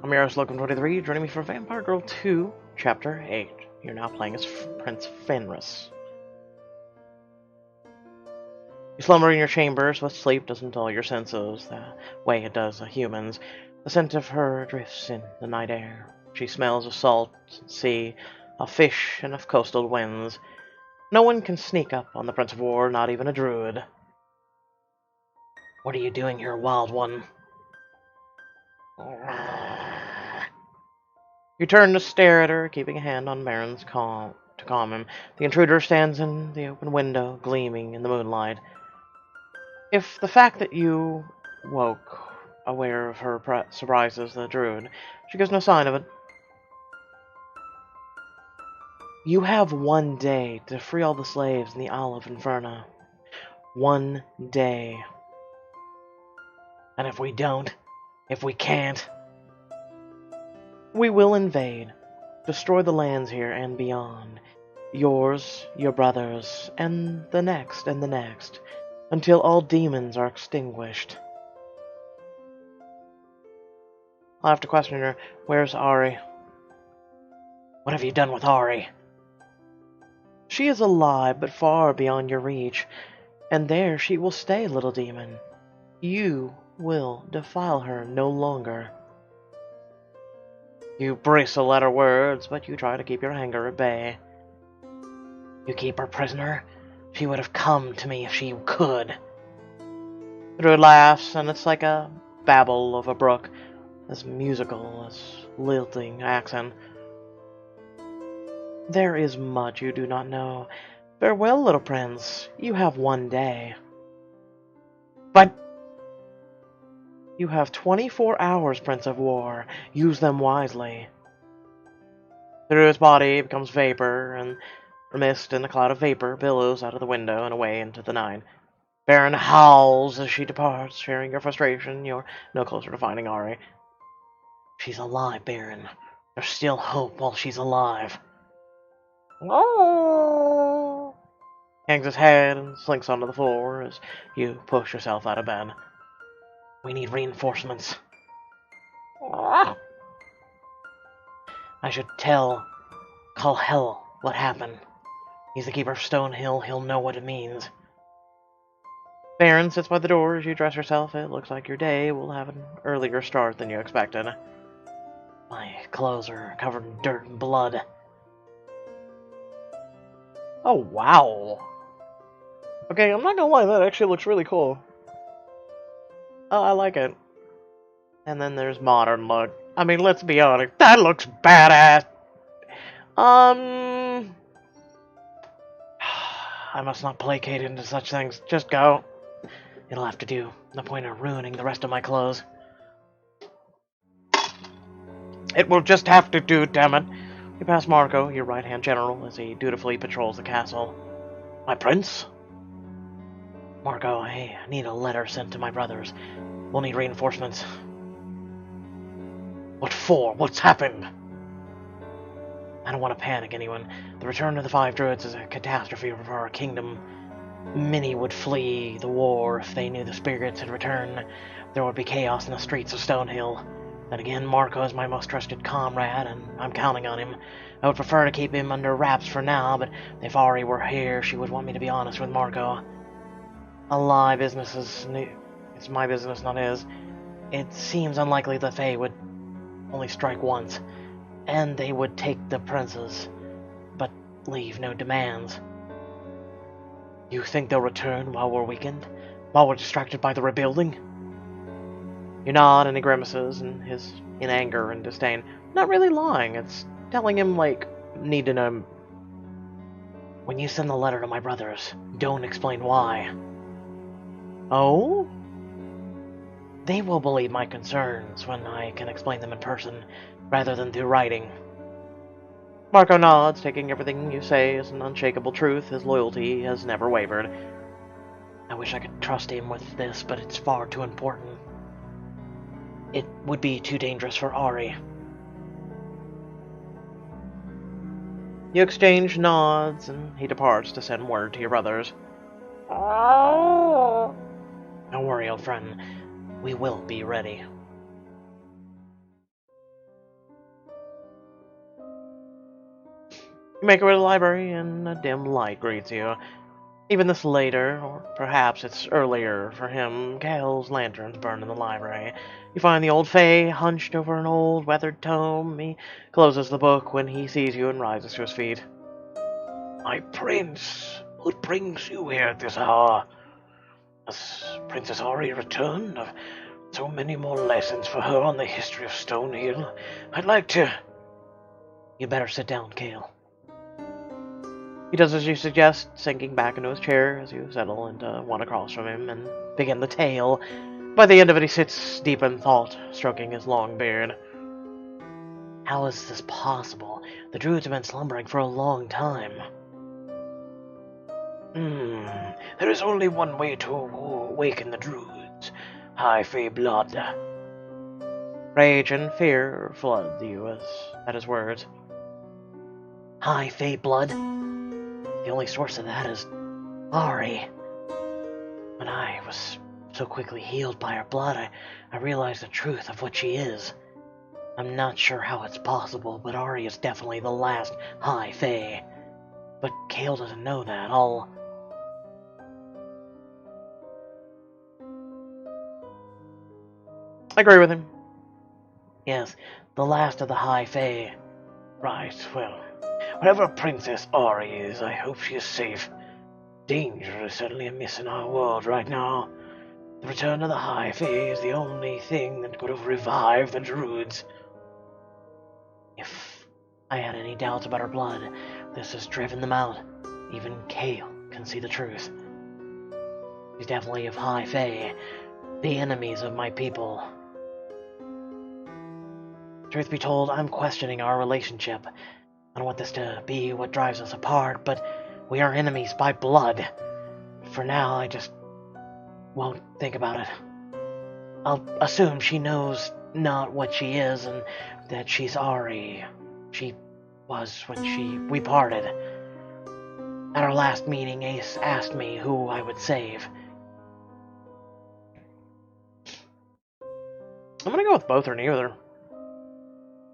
I'm your host, Locum23, joining me for Vampire Girl 2, Chapter 8. You're now playing as Prince Fenris. You slumber in your chambers, but sleep doesn't dull your senses the way it does a human's. The scent of her drifts in the night air. She smells of salt, sea, of fish, and of coastal winds. No one can sneak up on the Prince of War, not even a druid. What are you doing here, wild one? You turn to stare at her, keeping a hand on Marin's to calm him. The intruder stands in the open window, gleaming in the moonlight. If the fact that you woke aware of her surprises the druid, she gives no sign of it. You have 1 day to free all the slaves in the Isle of Inferno. 1 day. And if we don't, if we can't, we will invade, destroy the lands here and beyond. Yours, your brother's, and the next, until all demons are extinguished. I'll have to question her. Where's Ari? What have you done with Ari? She is alive, but far beyond your reach, and there she will stay, little demon. You will defile her no longer. You bristle at her words, but you try to keep your anger at bay. You keep her prisoner? She would have come to me if she could. The druid laughs, and it's like a babble of a brook, as musical as lilting accent. There is much you do not know. Farewell, little prince. You have 1 day. But you have 24 hours, Prince of War. Use them wisely. Through his body becomes vapor, and a mist and a cloud of vapor billows out of the window and away into the night. Baron howls as she departs, sharing your frustration. You're no closer to finding Ari. She's alive, Baron. There's still hope while she's alive. Oh! Hangs his head and slinks onto the floor as you push yourself out of bed. We need reinforcements. I should tell Kalhel what happened. He's the keeper of Stonehill. He'll know what it means. Baron sits by the door as you dress yourself. It looks like your day will have an earlier start than you expected. My clothes are covered in dirt and blood. Oh, wow. Okay, I'm not gonna lie, that actually looks really cool. Oh, I like it. And then there's modern look. I mean, let's be honest, that looks badass. I must not placate into such things. Just go. It'll have to do. No point in ruining the rest of my clothes. It will just have to do, damn it. You pass Marco, your right-hand general, as he dutifully patrols the castle. My prince? Marco, I need a letter sent to my brothers. We'll need reinforcements. What for? What's happened? I don't want to panic anyone. The return of the 5 druids is a catastrophe for our kingdom. Many would flee the war if they knew the spirits had returned. There would be chaos in the streets of Stonehill. Then again, Marco is my most trusted comrade, and I'm counting on him. I would prefer to keep him under wraps for now, but if Ari were here, she would want me to be honest with Marco. A lie business is new. It's my business, not his. It seems unlikely the Fae would only strike once, and they would take the princes, but leave no demands. You think they'll return while we're weakened? While we're distracted by the rebuilding? You nod and he grimaces in anger and disdain. Not really lying, it's telling him, like, need to know. When you send the letter to my brothers, don't explain why. Oh? They will believe my concerns when I can explain them in person, rather than through writing. Marco nods, taking everything you say as an unshakable truth. His loyalty has never wavered. I wish I could trust him with this, but it's far too important. It would be too dangerous for Ari. You exchange nods, and he departs to send word to your brothers. Don't worry, old friend. We will be ready. You make your way to the library, and a dim light greets you. Even this later, or perhaps it's earlier for him, Gale's lanterns burn in the library. You find the old Fae hunched over an old, weathered tome. He closes the book when he sees you and rises to his feet. My prince, what brings you here at this hour? Has Princess Ari returned? I've so many more lessons for her on the history of Stonehill. I'd like to... You better sit down, Gale. He does as you suggest, sinking back into his chair as you settle into one across from him and begin the tale. By the end of it, he sits deep in thought, stroking his long beard. How is this possible? The druids have been slumbering for a long time. There is only one way to awaken the druids. High Fae blood. Rage and fear flood you at his words. High Fae blood? The only source of that is Ari. When I was so quickly healed by her blood, I realized the truth of what she is. I'm not sure how it's possible, but Ari is definitely the last High Fae. But Gale doesn't know that. I agree with him. Yes, the last of the High Fae. Right, well, wherever Princess Ari is, I hope she is safe. Danger is certainly amiss in our world right now. The return of the High Fae is the only thing that could have revived the druids. If I had any doubts about her blood, this has driven them out. Even Gale can see the truth. She's definitely of High Fae, the enemies of my people. Truth be told, I'm questioning our relationship. I don't want this to be what drives us apart, but we are enemies by blood. For now, I just won't think about it. I'll assume she knows not what she is and that she's Ari. She was when we parted. At our last meeting, Ace asked me who I would save. I'm gonna go with both or neither.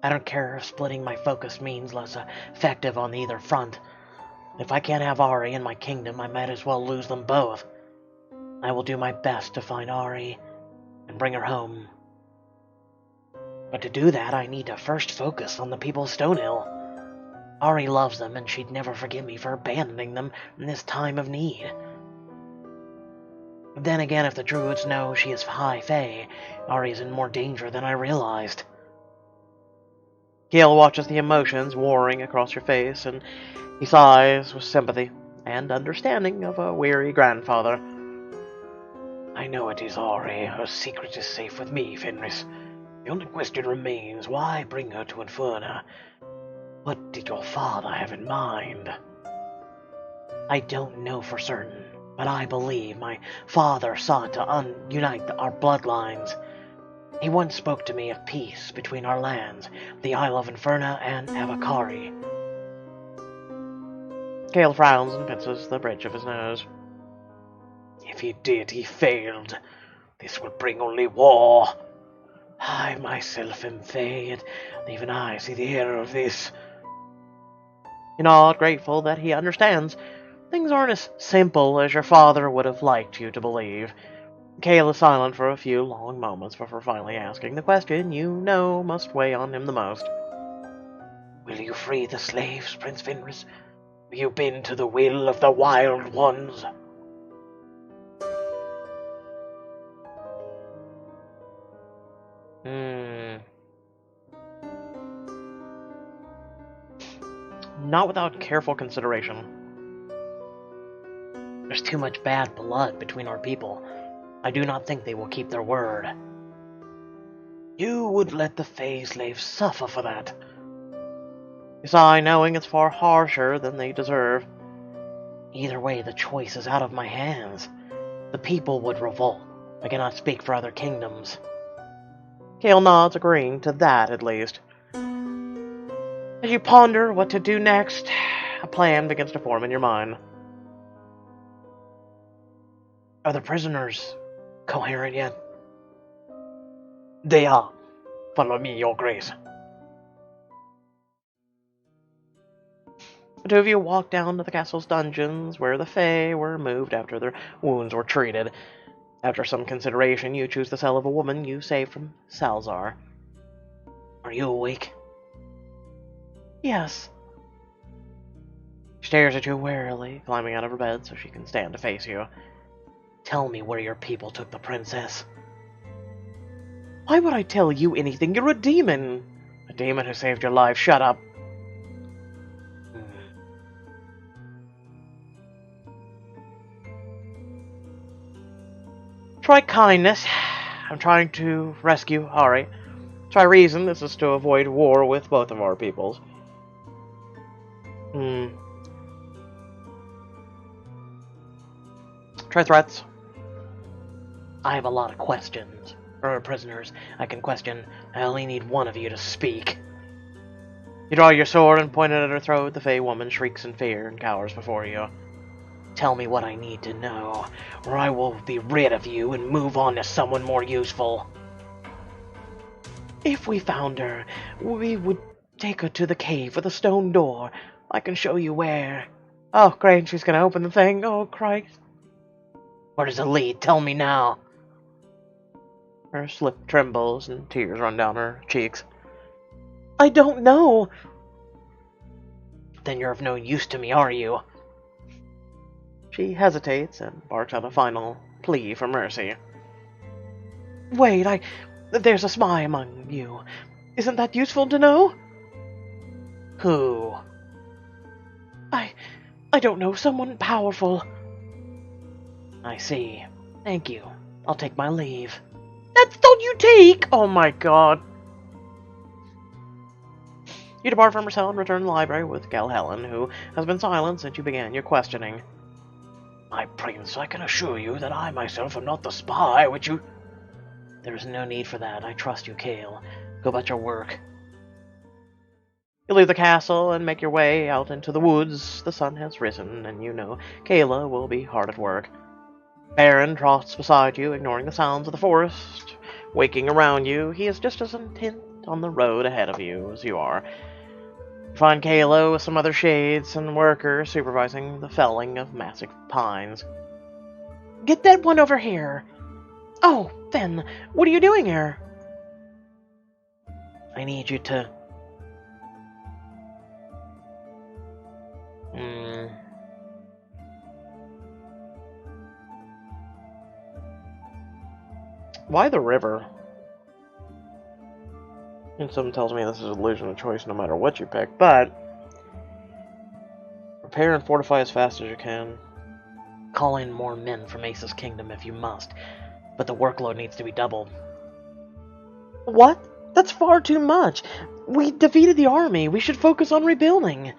I don't care if splitting my focus means less effective on either front. If I can't have Ari in my kingdom, I might as well lose them both. I will do my best to find Ari and bring her home. But to do that, I need to first focus on the people of Stonehill. Ari loves them, and she'd never forgive me for abandoning them in this time of need. Then again, if the druids know she is High Fae, Ari is in more danger than I realized. Gale watches the emotions warring across your face, and he sighs with sympathy and understanding of a weary grandfather. I know it is Ari. Her secret is safe with me, Fenris. The only question remains, why bring her to Inferna? What did your father have in mind? I don't know for certain, but I believe my father sought to unite our bloodlines. He once spoke to me of peace between our lands, the Isle of Inferna and Avakari. Gale frowns and pinches the bridge of his nose. If he did, he failed. This will bring only war. I myself am Fae, and even I see the error of this. You know, grateful that he understands. Things aren't as simple as your father would have liked you to believe. Gale is silent for a few long moments before finally asking the question you know must weigh on him the most. Will you free the slaves, Prince Fenris? Will you bend to the will of the Wild Ones? Not without careful consideration. There's too much bad blood between our people. I do not think they will keep their word. You would let the Fae slaves suffer for that. You sigh, knowing it's far harsher than they deserve. Either way, the choice is out of my hands. The people would revolt. I cannot speak for other kingdoms. Gale nods, agreeing to that at least. As you ponder what to do next, a plan begins to form in your mind. Are the prisoners coherent yet? They are. Follow me, your grace. The two of you walk down to the castle's dungeons, where the Fae were moved after their wounds were treated. After some consideration, you choose the cell of a woman you saved from Salzar. Are you awake? Yes. She stares at you warily, climbing out of her bed so she can stand to face you. Tell me where your people took the princess. Why would I tell you anything? You're a demon. A demon who saved your life. Shut up. Try kindness. I'm trying to rescue Ari. Try reason. This is to avoid war with both of our peoples. Try threats. I have a lot of questions. Or prisoners I can question. I only need one of you to speak. You draw your sword and point it at her throat. The Fey woman shrieks in fear and cowers before you. Tell me what I need to know, or I will be rid of you and move on to someone more useful. If we found her, we would take her to the cave with a stone door. I can show you where. Oh, great, she's gonna open the thing. Oh, Christ. Where does it lead? Tell me now. Her lip trembles and tears run down her cheeks. I don't know. Then you're of no use to me, are you? She hesitates and barks out a final plea for mercy. Wait, there's a spy among you. Isn't that useful to know? Who? I don't know, someone powerful. I see. Thank you. I'll take my leave. Don't you take! Oh my god. You depart from her cell and return to the library with Helen, who has been silent since you began your questioning. My prince, I can assure you that I myself am not the spy which you... There is no need for that. I trust you, Kale. Go about your work. You leave the castle and make your way out into the woods. The sun has risen, and you know Kayla will be hard at work. Baron trots beside you, ignoring the sounds of the forest. Waking around you, he is just as intent on the road ahead of you as you are. You find Kayla with some other shades and workers supervising the felling of massive pines. Get that one over here. Oh, Fen, what are you doing here? I need you to... Why the river? And something tells me this is a illusion of choice no matter what you pick, but... Prepare and fortify as fast as you can. Call in more men from Ace's kingdom if you must, but the workload needs to be doubled. What? That's far too much. We defeated the army. We should focus on rebuilding.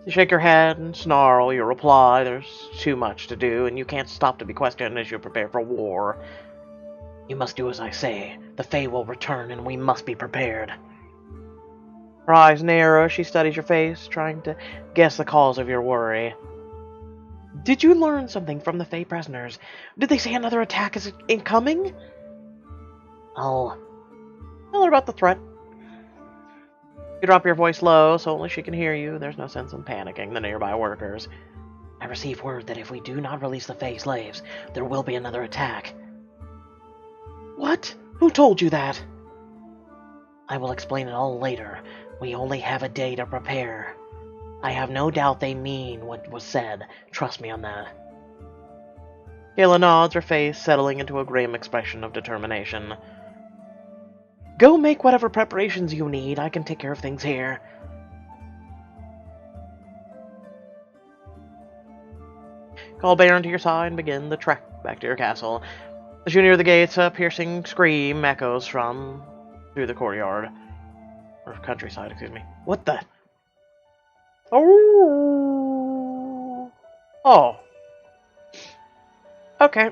You shake your head and snarl your reply. There's too much to do, and you can't stop to be questioned as you prepare for war. You must do as I say. The Fae will return, and we must be prepared. Her eyes narrow as she studies your face, trying to guess the cause of your worry. Did you learn something from the Fae prisoners? Did they say another attack is incoming? I'll tell her about the threat. You drop your voice low so only she can hear you. There's no sense in panicking the nearby workers. I received word that if we do not release the Fae slaves, there will be another attack. What? Who told you that? I will explain it all later. We only have a day to prepare. I have no doubt they mean what was said. Trust me on that. Kayla nods, her face settling into a grim expression of determination. Go make whatever preparations you need. I can take care of things here. Call Baron to your side and begin the trek back to your castle. As you near the gates, a piercing scream echoes from through the courtyard. Or countryside, excuse me. What the? Oh. Oh. Okay.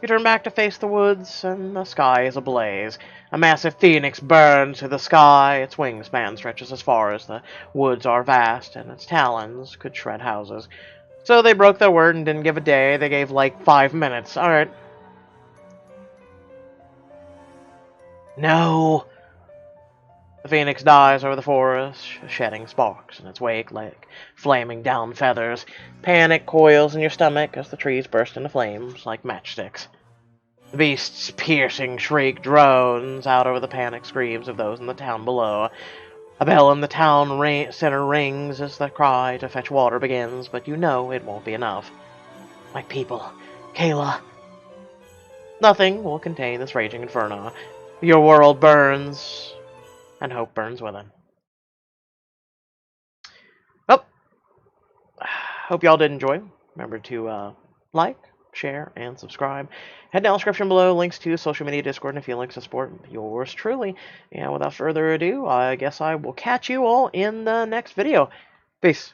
You turn back to face the woods, and the sky is ablaze. A massive phoenix burns through the sky. Its wingspan stretches as far as the woods are vast, and its talons could shred houses. So they broke their word and didn't give a day. They gave like 5 minutes. Alright. No. The phoenix dives over the forest, shedding sparks in its wake like flaming down feathers. Panic coils in your stomach as the trees burst into flames like matchsticks. The beast's piercing shriek drones out over the panicked screams of those in the town below. A bell in the town center rings as the cry to fetch water begins, but you know it won't be enough. My people, Kayla. Nothing will contain this raging inferno. Your world burns, and hope burns with it. Well, hope y'all did enjoy. Remember to like, share, and subscribe. Head down the description below, links to social media, Discord, and if you like to support yours truly. And without further ado, I guess I will catch you all in the next video. Peace.